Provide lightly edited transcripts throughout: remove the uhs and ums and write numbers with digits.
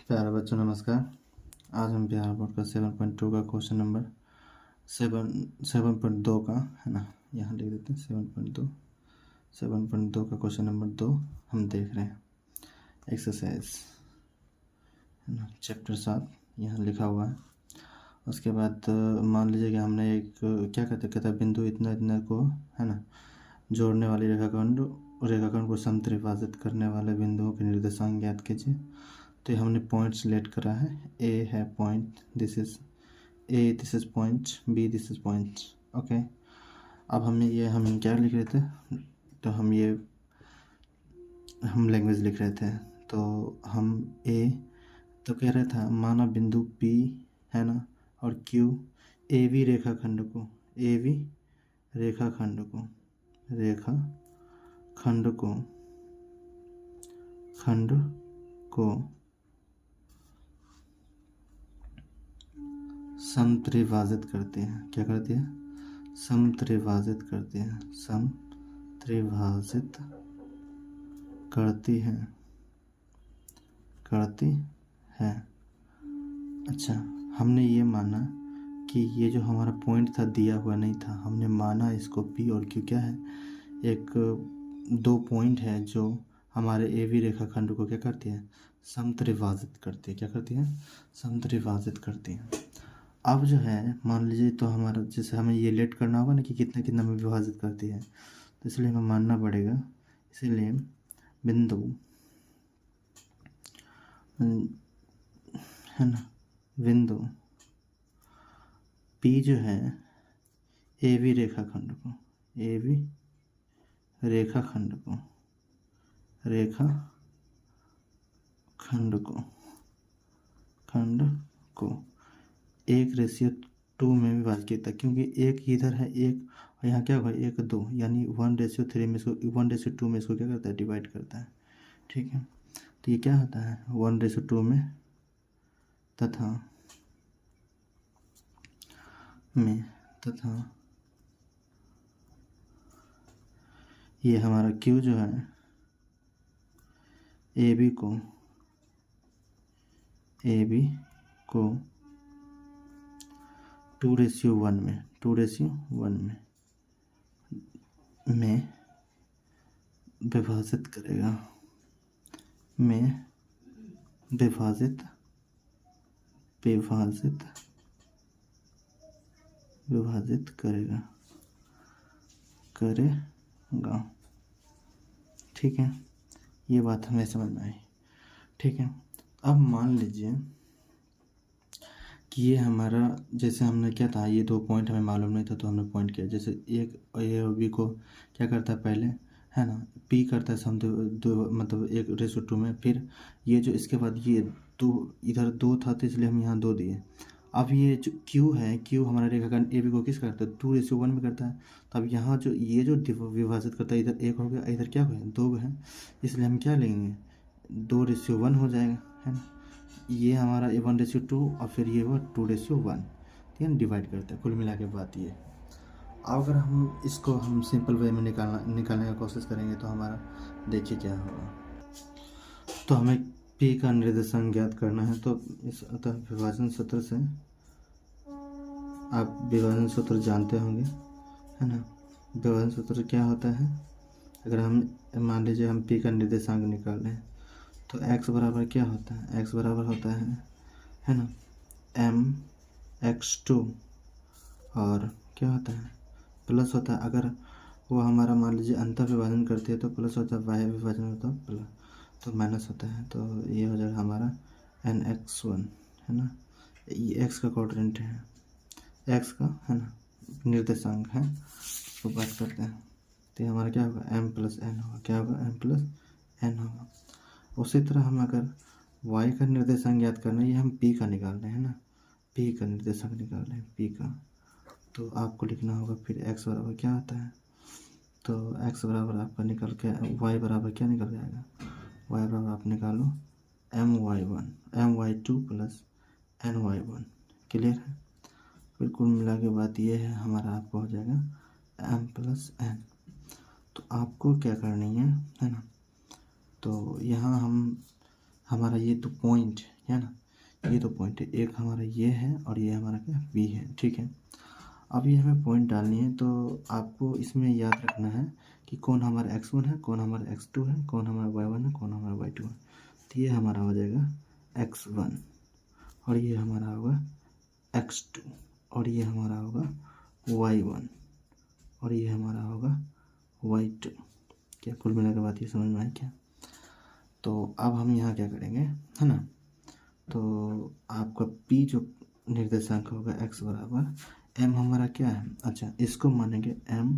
प्यारे बच्चों नमस्कार। आज हम बिहार बोर्ड का 7.2 का क्वेश्चन नंबर 7.2 का है ना, यहाँ लिख देते हैं 7.2 का क्वेश्चन नंबर 2 हम देख रहे हैं। एक्सरसाइज है ना, चैप्टर 7 यहाँ लिखा हुआ है। उसके बाद मान लीजिए कि हमने एक क्या कहते हैं बिंदु इतना इतना को है ना जोड़ने वाली रेखाखंड को समत्रिभाजित करने वाले बिंदुओं के निर्देशांक ज्ञात कीजिए। तो हमने पॉइंट सिलेक्ट करा है। ए है point, this is A, this is point B, this is point. Okay, अब हम क्या लिख रहे थे, तो हम लैंग्वेज लिख रहे थे। तो हम ए तो कह रहा था माना बिंदु पी है ना और क्यू ए बी रेखाखंड को समत्रिभाजित करते हैं। क्या करते हैं? समत्रिभाजित करते हैं, समत्रिभाजित करती है। अच्छा, हमने ये माना कि ये जो हमारा पॉइंट था दिया हुआ नहीं था, हमने माना इसको पी और क्यू क्या है, एक दो पॉइंट है जो हमारे ए बी रेखाखंड को क्या करती है, समत्रिभाजित करती है। क्या करती है? समत्रिभाजित करती है। अब जो है मान लीजिए, तो हमारा जैसे हमें ये लेट करना होगा ना कि कितना कितना में विभाजित करती है, तो इसलिए हमें मानना पड़ेगा। इसीलिए बिंदु है ना, बिंदु पी जो है ए बी रेखाखंड को 1:2 में विभाजित किया था, क्योंकि एक इधर है एक और यहाँ क्या होगा 1:2, यानी 1:3 में इसको 1:2 में इसको क्या करता है, डिवाइड करता है। ठीक है, तो ये क्या होता है 1:2 में तथा ये हमारा Q जो है ए बी को 2:1 में विभाजित करेगा। ठीक है, ये बात हमें समझ में आई। ठीक है, अब मान लीजिए कि ये हमारा, जैसे हमने क्या था, ये दो पॉइंट हमें मालूम नहीं था तो हमने पॉइंट किया। जैसे एक ए और बी को क्या करता है पहले, है ना, पी करता है सम दो मतलब 1:2 में। फिर ये जो इसके बाद ये दो, इधर 2 था तो इसलिए हम यहाँ 2 दिए। अब ये जो क्यू है, क्यू हमारा रेखाखंड ए बी को किस करता है, 2:1 में करता है। तब यहाँ जो ये जो विभाजित करता है, इधर 1 हो गया, इधर क्या हो गया 2 है, इसलिए हम क्या लेंगे 2:1 हो जाएगा, है ना। ये हमारा 1:2 और फिर ये हुआ 2:1, ठीक है, डिवाइड करते हैं। कुल मिला के बात ये। अगर हम इसको हम सिंपल वे में निकालने का कोशिश करेंगे तो हमारा देखिए क्या होगा। तो हमें पी का निर्देशांक ज्ञात करना है। तो इस अतः विभाजन सूत्र से, आप विभाजन सूत्र जानते होंगे, है ना। विभाजन सूत्र क्या होता है, अगर हम मान लीजिए हम पी का निर्देशांक निकाल रहे हैं तो x बराबर क्या होता है, x बराबर होता है ना mx2, और क्या होता है प्लस होता है। अगर वो हमारा मान लीजिए अंतर विभाजन करते हैं तो प्लस होता है, बाह्य विभाजन होता है प्लस, तो माइनस होता है। तो ये हो जाएगा हमारा nx1, है ना। ये x का कोऑर्डिनेट है, x का, है ना, निर्देशांक है, तो बात करते हैं। तो ये हमारा क्या होगा m+n होगा। क्या होगा m+n होगा। उसी तरह हम अगर y का निर्देशांक ज्ञात करना है, ये हम p का निकाल रहे हैं ना, p का निर्देशांक निकाल रहे हैं, p का, तो आपको लिखना होगा फिर x बराबर क्या होता है, तो x बराबर आपका निकल के y बराबर क्या निकल जाएगा, y बराबर आप निकालो my2 प्लस ny1। क्लियर है। फिर कुल मिला के बात ये है, हमारा आपको हो जाएगा m+n। तो आपको क्या करनी है ना, तो यहाँ हम हमारा ये तो पॉइंट है ना, ये तो पॉइंट है, एक हमारा ये है और ये हमारा क्या बी है, ठीक है। अब ये हमें पॉइंट डालनी है, तो आपको इसमें याद रखना है कि कौन हमारा x1 है, कौन हमारा x2 है, कौन हमारा y1 है, कौन हमारा y2 है। तो ये हमारा हो जाएगा x1 और ये हमारा होगा x2 और ये हमारा होगा y1 और ये हमारा होगा y2। क्या कुल मिला के बात ये समझ में आई क्या? तो अब हम यहाँ क्या करेंगे, है ना, तो आपका p जो निर्देशांक होगा x बराबर m हमारा क्या है, अच्छा इसको मानेंगे m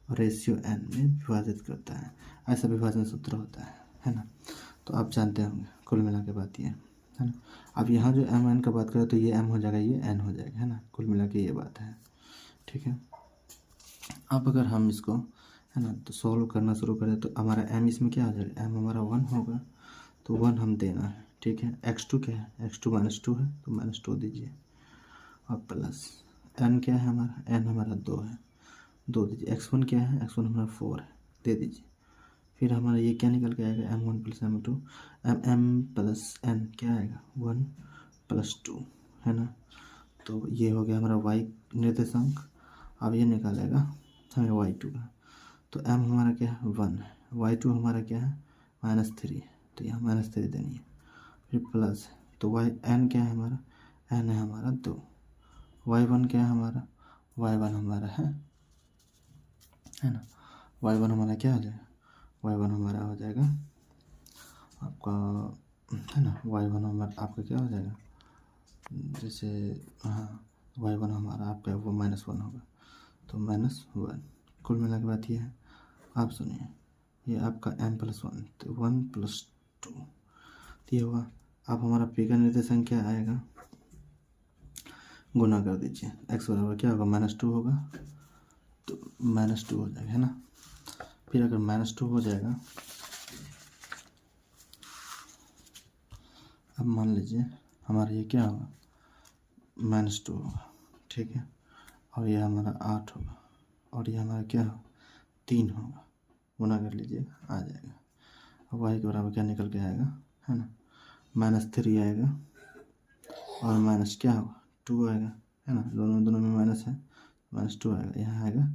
रेशियो n में विभाजित करता है, ऐसा विभाजन सूत्र होता है ना। तो आप जानते होंगे, कुल मिला के बात ये है ना। अब यहाँ जो m n का बात करें तो ये m हो जाएगा, ये n हो जाएगा, है ना, कुल मिला के ये बात है, ठीक है। अब अगर हम इसको, है ना, तो सॉल्व करना शुरू करें तो हमारा m इसमें क्या हो जाएगा, m हमारा 1 होगा, तो 1 हम देना है, ठीक है। x2 क्या है, x2 -2 है, तो -2 दीजिए और प्लस n क्या है हमारा, n हमारा 2 है, 2 दीजिए। x1 क्या है, x1 हमारा 4 है, दे दीजिए। फिर हमारा ये क्या निकल के आएगा, m1 + m2 m plus n क्या आएगा 1 + 2, है ना। तो ये हो गया हमारा y निर्देशांक। अब ये निकालेगा हमें y2 का, तो m हमारा क्या है 1 है, y2 हमारा क्या है -3 है, तो यहाँ -3 देनी है। फिर प्लस, तो n क्या है हमारा, n है हमारा 2, y1 क्या है हमारा, y1 हमारा है ना, y1 हमारा क्या हो जाएगा, y1 हमारा हो जाएगा आपका, है ना, y1 हमारा आपका क्या हो जाएगा, जैसे हाँ y1 हमारा आपका वो -1 होगा, तो -1। कुल मिला के बात ये है। आप सुनिए, ये आपका m+1, तो 1 + 2 ये होगा। अब हमारा p का निर्देशांक क्या आएगा, गुना कर दीजिए, x बराबर क्या होगा -2 होगा, तो -2 हो जाएगा, है ना। फिर अगर -2 हो जाएगा, अब मान लीजिए हमारा ये क्या होगा -2 होगा, ठीक है, और ये हमारा 8 होगा और ये हमारा क्या होगा 3 होगा, गुना कर लीजिए आ जाएगा। अब y के बराबर क्या निकल के आएगा, है ना, -3 आएगा और माइनस क्या होगा 2 आएगा, है ना, दोनों में माइनस है, -2 आएगा, यहाँ आएगा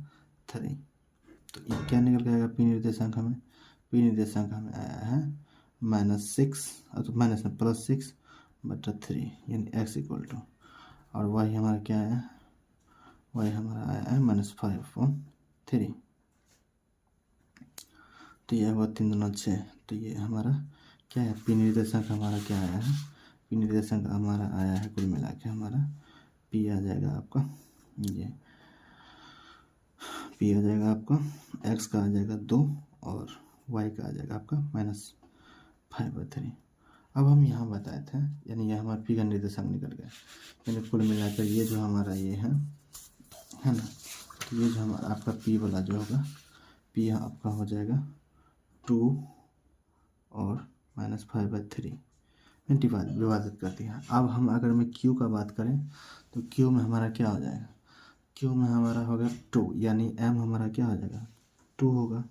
3। तो ये क्या निकल के आएगा, p निर्देशांक हमें आया है -6, तो माइनस में +6/3 यानी x = और y हमारा क्या है, y हमारा आया है -5/3। तो ये हुआ 3 दूना 6, तो ये हमारा क्या है, p निर्देशांक हमारा क्या आया है, p निर्देशांक हमारा आया है, कुल मिला के हमारा p आ जाएगा आपका, ये p आ जाएगा आपका, x का आ जाएगा 2 और y का आ जाएगा आपका -5/3। अब हम यहाँ बताए थे, यानी ये हमारा p का निर्देशांक निकल गया, यानी कुल मिलाकर ये जो हमारा ये है ना, तो ये जो हमारा आपका p वाला जो होगा, p आपका हो जाएगा 2 और -5/3 में विभाजित कर दिया। अब हम अगर मैं q का बात करें तो q में हमारा क्या हो जाएगा, q में हमारा होगा 2, यानी m हमारा क्या हो जाएगा 2 होगा,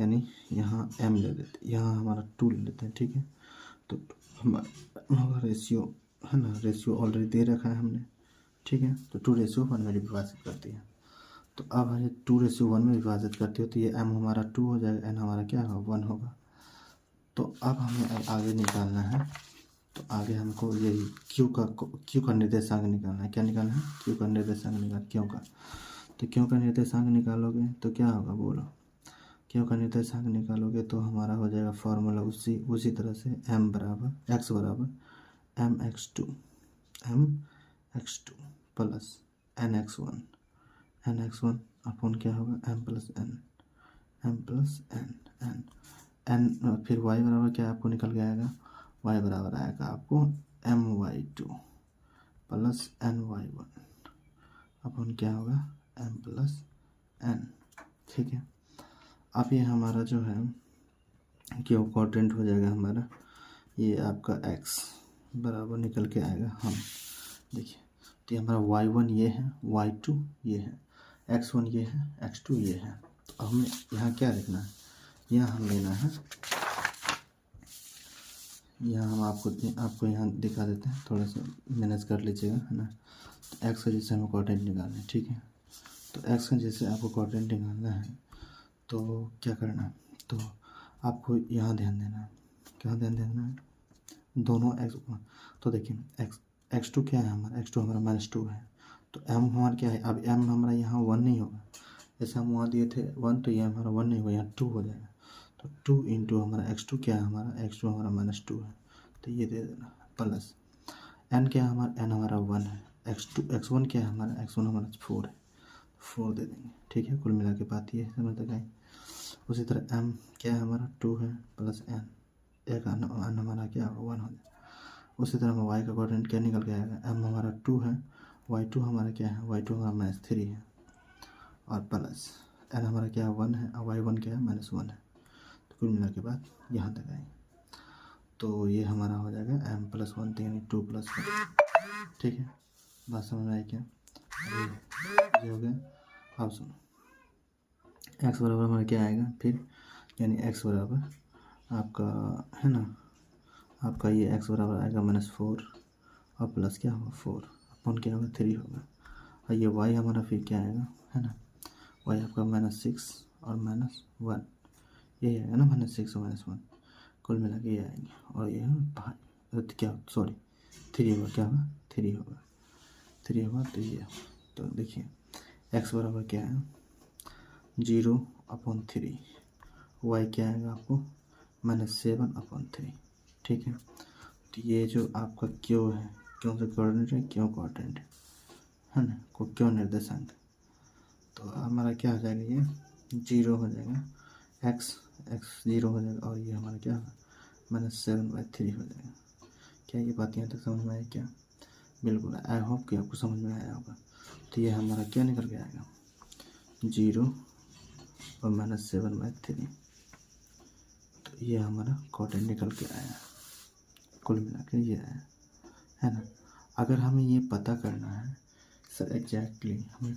यानी यहाँ m ले लेते, यहाँ हमारा 2 ले लेते हैं, ठीक है। तो हमारा रेशियो है ना, रेशियो ऑलरेडी दे रखा है हमने, ठीक है, तो 2:1 में विभाजित करती है। तो अब ये 2:1 में विभाजित करती हो तो ये m हमारा 2 हो जाएगा, n हमारा क्या होगा 1 होगा। तो अब हमें आगे निकालना है, तो आगे हमको यही q का निर्देशांक निकालना है। क्या निकालना है, q का निर्देशांक क्यों का, तो क्यों का निर्देशांक निकालोगे तो क्या होगा बोलो, क्यों का निर्देशांक निकालोगे तो हमारा हो जाएगा फॉर्मूला उसी तरह से x बराबर mx2 प्लस nx1 अपन क्या होगा n, फिर y बराबर क्या आपको निकल के आएगा, y बराबर आएगा आपको my2 प्लस ny1 अपन क्या होगा m+n, ठीक है। अब ये हमारा जो है क्यों क्वाड्रेंट हो जाएगा हमारा, ये आपका x बराबर निकल के आएगा, हम देखिए तो ये हमारा y1 ये है, y2 ये है, x1 ये है, x2 ये है। तो हमें यहाँ क्या लिखना है, यहाँ हम लेना है यहाँ हम आपको यहाँ दिखा देते हैं, थोड़ा सा मैनेज कर लीजिएगा, है ना। तो एक्स का जैसे हमें कोऑर्डिनेट निकालना है, ठीक है। तो एक्स का जैसे आपको कोऑर्डिनेट निकालना है तो क्या करना है, तो आपको यहाँ ध्यान देना है। क्या ध्यान देना है? दोनों एक्स, तो देखिए एक्स टू क्या है हमारा, एक्स टू हमारा -2 है। तो एम हमारा क्या है, अब एम हमारा यहाँ 1 नहीं होगा, जैसे हम वहाँ दिए थे 1, तो ये हमारा 1 नहीं होगा, यहाँ 2 हो जाएगा। तो 2 इंटू हमारा x2 क्या है, हमारा x2 हमारा -2 है, तो ये दे देना प्लस n क्या है हमारा, n हमारा 1 है, x1 क्या है हमारा, x1 हमारा 4 है, 4 दे देंगे, ठीक है। कुल मिला के बात ये समझ तक आई। उसी तरह m क्या है हमारा 2 है प्लस n, एक n हमारा क्या 1 हो जाए। उसी तरह हमें y का कोऑर्डिनेट क्या निकल के आएगा, m हमारा 2 है, y2 हमारा क्या है, y2 हमारा -3 है, और प्लस n हमारा क्या है 1 है, और y1 क्या है -1 है। तो कुल मिला के बाद यहाँ तक आए, तो ये हमारा हो जाएगा m+1 यानी 2+1, ठीक है। बात समझ में आई क्या? ये हो गया। अब सुनो, x बराबर हमारा क्या आएगा फिर, यानी x बराबर आपका है ना, आपका ये x बराबर आएगा -4 और प्लस क्या होगा 4 अपन क्या होगा 3 होगा, और ये y हमारा फिर क्या आएगा, है ना, y आपका -6 और -1, यही आएगा ना, -6 और -1, कुल मिला के ये आएंगे। और ये क्या सॉरी 3 होगा, क्या होगा 3 होगा, 3 होगा। तो ये तो देखिए x बराबर क्या है 0/3, y क्या आएगा आपको -7/3, ठीक है। तो ये जो आपका क्यों है, क्यों से कोऑर्डिनेट है, क्यों कोऑर्डिनेट है ना, को क्यों निर्देशांक, तो हमारा क्या हो जाएगा, ये 0 हो जाएगा, x 0 हो जाएगा, और ये हमारा क्या होगा -7/3 हो जाएगा। क्या ये बात यहाँ तक समझ में आई क्या? बिल्कुल, आई होप कि आपको समझ में आया होगा। तो ये हमारा क्या निकल के आएगा 0 और -7/3, तो ये हमारा कोऑर्डिनेट निकल के आया, कुल मिला के ये आया, है ना। अगर हमें ये पता करना है सर एग्जैक्टली हमें